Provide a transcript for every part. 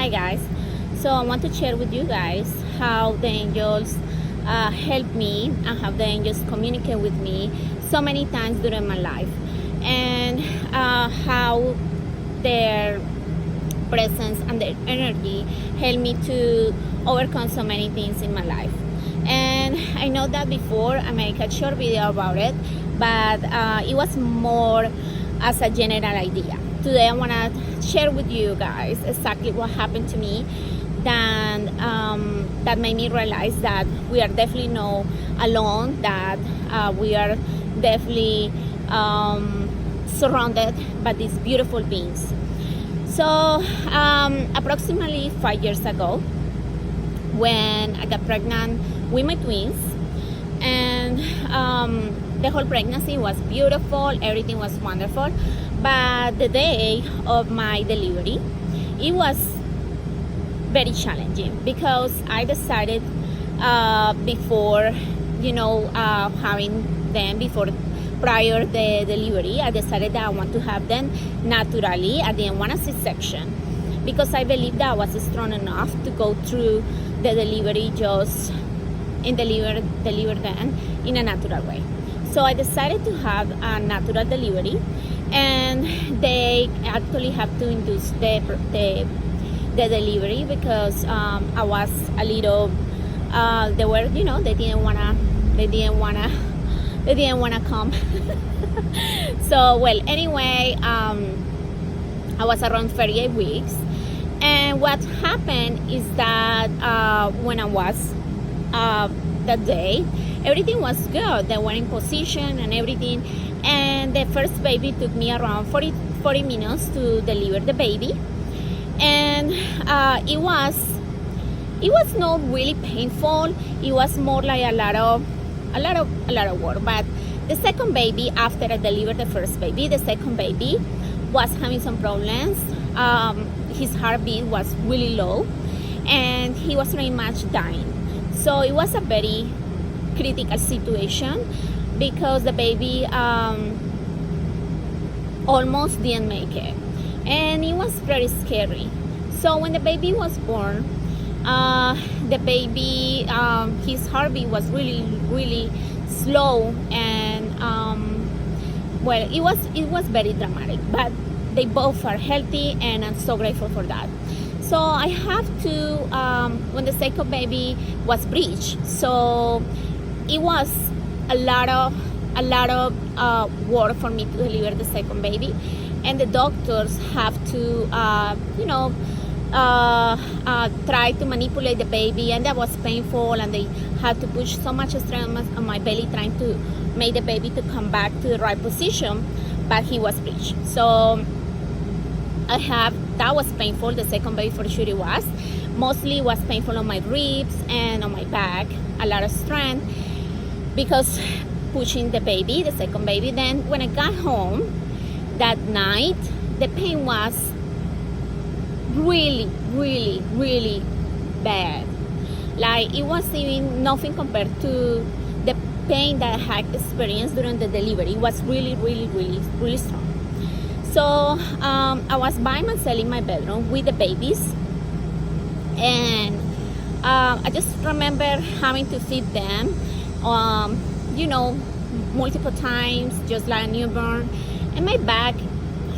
Hi guys. So I want to share with you guys how the angels help me and how the angels communicate with me so many times during my life, and how their presence and their energy help me to overcome so many things in my life. And I know that before I make a short video about it, but it was more as a general idea. Today I want to share with you guys exactly what happened to me that made me realize that we are definitely not alone, that we are definitely surrounded by these beautiful beings. So approximately 5 years ago, when I got pregnant with my twins, and the whole pregnancy was beautiful, everything was wonderful, but the day of my delivery, it was very challenging because I decided before, having them, prior the delivery, I decided that I want to have them naturally. I didn't want a C-section because I believed that I was strong enough to go through the delivery, just deliver them in a natural way. So I decided to have a natural delivery, and they actually have to induce the delivery because I was a little. They were, they didn't wanna come. So well, anyway, I was around 38 weeks, and what happened is that when I was that day, everything was good. They were in position and everything, and the first baby took me around 40 minutes to deliver the baby, and it was not really painful. It was more like a lot of work. But the second baby, after I delivered the first baby, the second baby was having some problems. His heartbeat was really low, and he was pretty much dying. So it was a very critical situation because the baby almost didn't make it, and it was very scary. So when the baby was born, the baby, his heartbeat was really slow, and well, it was very dramatic, but they both are healthy, and I'm so grateful for that. So I have to, when the second baby was breech, so it was a lot of work for me to deliver the second baby, and the doctors have to, try to manipulate the baby, and that was painful, and they had to push so much strength on my belly trying to make the baby to come back to the right position, but he was breech. So that was painful. The second baby for sure it was. Mostly it was painful on my ribs and on my back, a lot of strength because pushing the baby, the second baby. Then when I got home that night, the pain was really bad. Like, it was even nothing compared to the pain that I had experienced during the delivery. It was really strong. So I was by myself in my bedroom with the babies, and I just remember having to feed them, multiple times, just like a newborn, and my back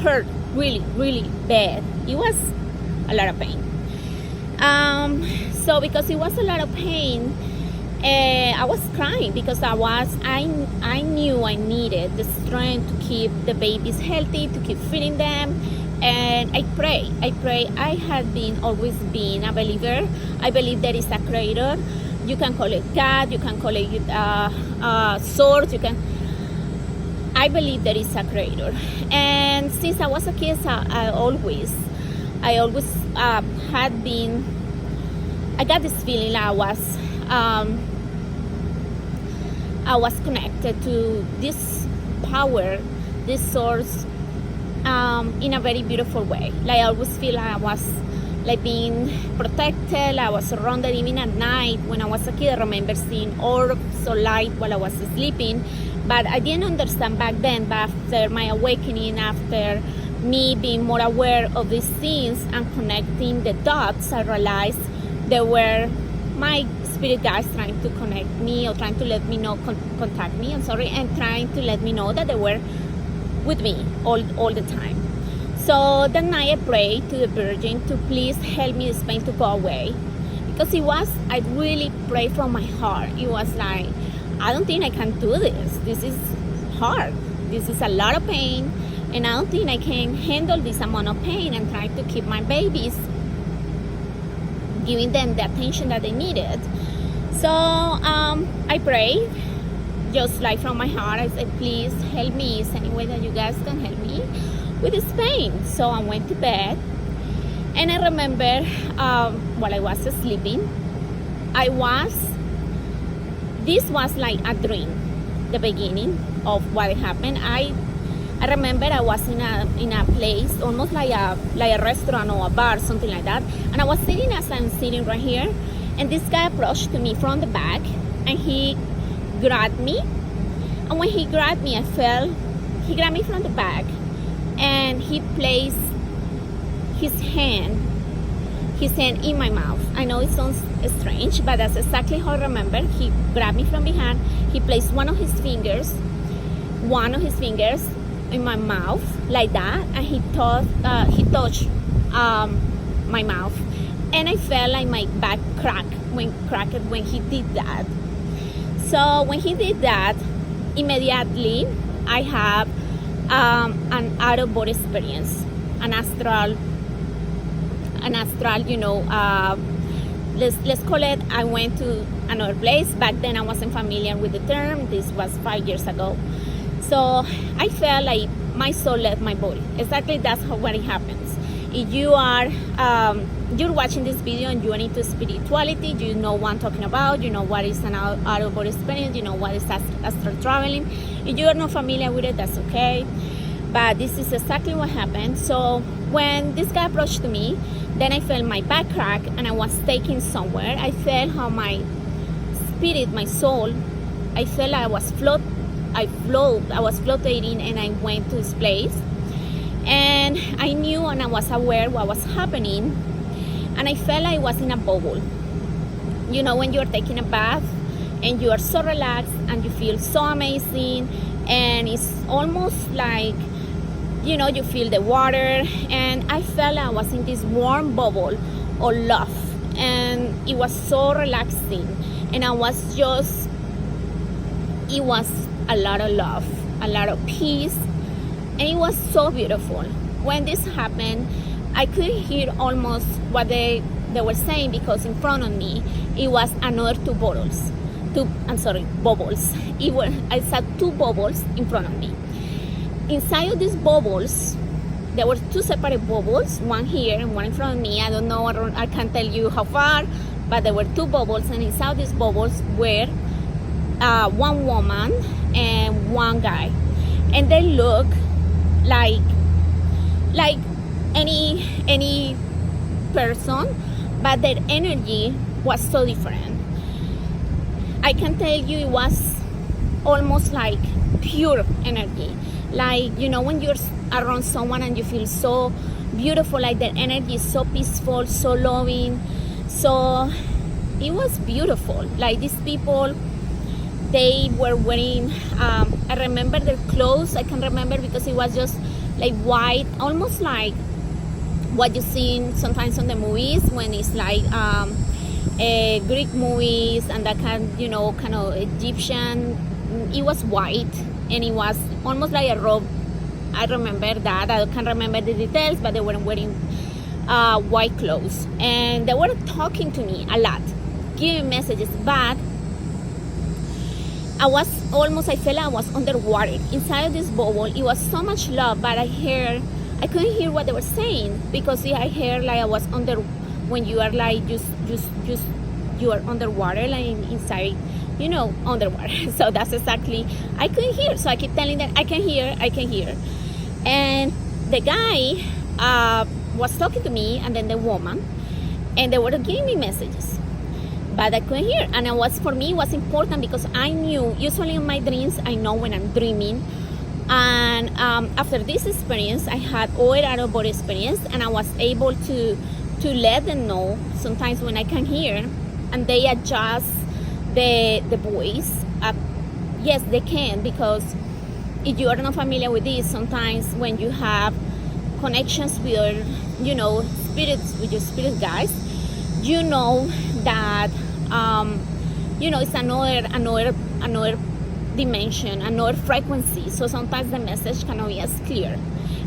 hurt really bad. It was a lot of pain. So because it was a lot of pain, I was crying because I knew I needed the strength to keep the babies healthy, to keep feeding them, and I pray. I had always been a believer. I believe there is a creator. You can call it God, you can call it source, I believe there is a creator. And since I was a kid, I always had been, I got this feeling like I was connected to this power, this source, in a very beautiful way. Like, I always feel like I was like being protected. I was surrounded even at night. When I was a kid, I remember seeing orbs of light while I was sleeping, but I didn't understand back then. But after my awakening, after me being more aware of these things and connecting the dots, I realized they were my spirit guides trying to connect me, or trying to let me know, contact me, I'm sorry, and trying to let me know that they were with me all the time. So that night I prayed to the Virgin to please help me this pain to go away. Because I really prayed from my heart. It was like, I don't think I can do this. This is hard. This is a lot of pain. And I don't think I can handle this amount of pain and trying to keep my babies, giving them the attention that they needed. So I prayed, just like from my heart. I said, please help me. Is there any way that you guys can help me with this pain? So I went to bed. And I remember while I was sleeping, this was like a dream, the beginning of what happened. I remember I was in a place, almost like a restaurant or a bar, something like that. And I was sitting as I'm sitting right here. And this guy approached to me from the back and he grabbed me. And when he grabbed me, he grabbed me from the back and he placed his hand in my mouth. I know it sounds strange, but that's exactly how I remember. He grabbed me from behind. He placed one of his fingers in my mouth like that, and he touched my mouth, and I felt like my back cracked when he did that. So when he did that, immediately I have an out of body experience, an astral, let's call it. I went to another place. Back then I wasn't familiar with the term. This was 5 years ago. So I felt like my soul left my body. Exactly, that's what it happens. If you are you're watching this video and you are into spirituality, you know what I'm talking about, you know what is an out of body experience, you know what is astral traveling. If you are not familiar with it, that's okay. But this is exactly what happened. So when this guy approached me, then I felt my back crack and I was taken somewhere. I felt how my spirit, my soul, I felt like I was floating and I went to this place. And I knew and I was aware what was happening. And I felt like I was in a bubble. You know, when you're taking a bath and you are so relaxed and you feel so amazing, and it's almost like, you know, you feel the water, and I felt like I was in this warm bubble of love, and it was so relaxing, and it was a lot of love, a lot of peace, and it was so beautiful. When this happened, I could hear almost what they were saying, because in front of me it was another bubbles. I saw two bubbles in front of me. Inside of these bubbles, there were two separate bubbles, one here and one in front of me. I don't know, I can't tell you how far, but there were two bubbles, and inside these bubbles were one woman and one guy, and they look like any person, but their energy was so different. I can tell you it was almost like pure energy. Like, you know, when you're around someone and you feel so beautiful, like their energy is so peaceful, so loving. So it was beautiful. Like, these people, they were wearing, I remember their clothes. I can remember because it was just like white, almost like what you see sometimes on the movies when it's like Greek movies and that kind of Egyptian. It was white and it was almost like a robe. I remember that. I can't remember the details, but they were wearing white clothes, and they were talking to me a lot, giving messages. But I felt like I was underwater inside of this bubble. It was so much love, but I couldn't hear what they were saying, because I heard like I was under, when you are like just you are underwater, like inside, underwater. So that's exactly, I couldn't hear. So I keep telling them, I can hear. And the guy was talking to me, and then the woman, and they were giving me messages, but I couldn't hear. And for me, it was important, because I knew, usually in my dreams, I know when I'm dreaming And after this experience, I had other out of body experience, and I was able to let them know sometimes when I can hear, and they adjust the voice. Yes, they can, because if you are not familiar with this, sometimes when you have connections with your, spirits, with your spirit guides, you know that it's another dimension, another frequency. So sometimes the message cannot be as clear,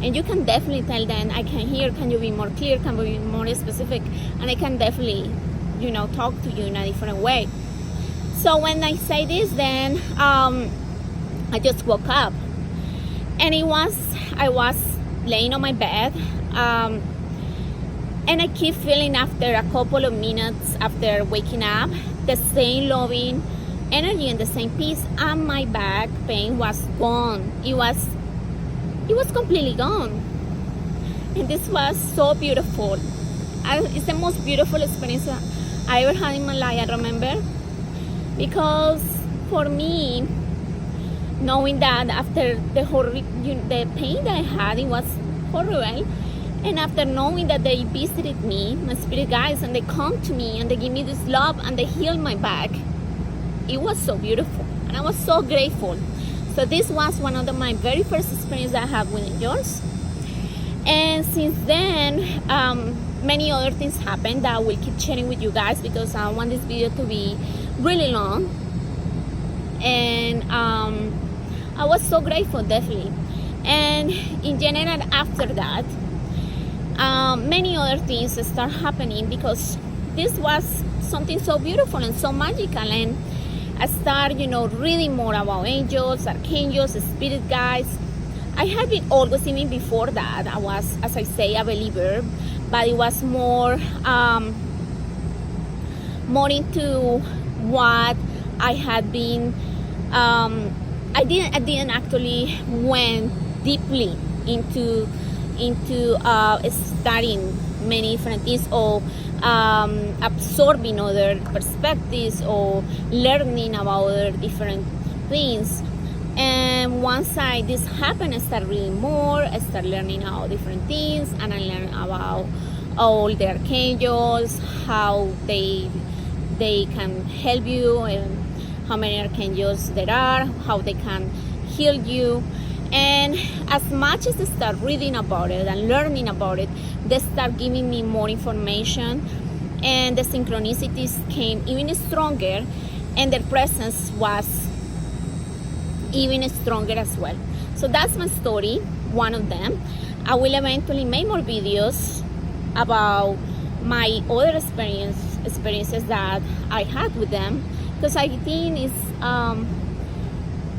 and you can definitely tell them, I can hear, can you be more clear, can you be more specific, and I can definitely talk to you in a different way. So when I say this, then I just woke up, and I was laying on my bed, and I keep feeling after a couple of minutes after waking up the same loving energy and the same peace, and my back pain was gone. It was completely gone, and this was so beautiful. It's the most beautiful experience I ever had in my life, I remember, because for me, knowing that after the pain that I had, it was horrible, and after knowing that they visited me, my spirit guides, and they come to me and they give me this love and they heal my back, it was so beautiful, and I was so grateful. So this was one of my very first experiences I had with angels, and since then many other things happened that I will keep sharing with you guys, because I want this video to be really long. And I was so grateful, definitely. And in general, after that, many other things start happening, because this was something so beautiful and so magical. And I start, reading more about angels, archangels, spirit guides. I had been always, even before that, I was, as I say, a believer, but it was more into what I had been. I didn't actually went deeply into studying many different things, or absorbing other perspectives, or learning about other different things. And once this happened, I started reading more. I started learning about different things, and I learned about all the archangels, how they can help you, and how many archangels there are, how they can heal you. And as much as I start reading about it and learning about it, they start giving me more information, and the synchronicities came even stronger, and their presence was even stronger as well. So that's my story, one of them. I will eventually make more videos about my other experiences that I had with them, because I think it's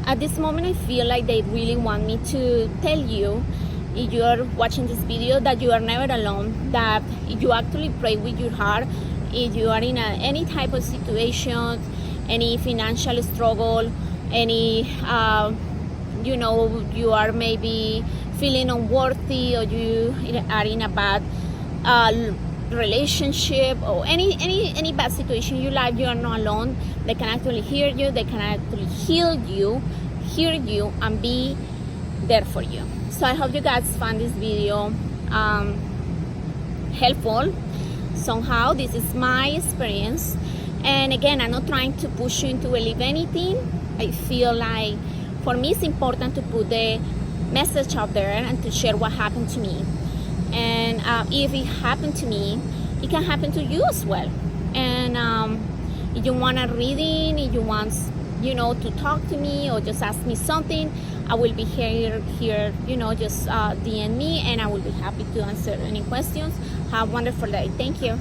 at this moment I feel like they really want me to tell you, if you are watching this video, that you are never alone, that if you actually pray with your heart, if you are in any type of situation, any financial struggle, any you are maybe feeling unworthy, or you are in a bad relationship, or any bad situation in your life, you are not alone. They can actually hear you, they can actually hear you, and be there for you. So I hope you guys found this video helpful somehow. This is my experience, and again, I'm not trying to push you into believe anything. I feel like for me it's important to put the message out there and to share what happened to me. And if it happened to me, it can happen to you as well. And if you want a reading, if you want to talk to me or just ask me something, I will be here just DM me, and I will be happy to answer any questions. Have a wonderful day. Thank you.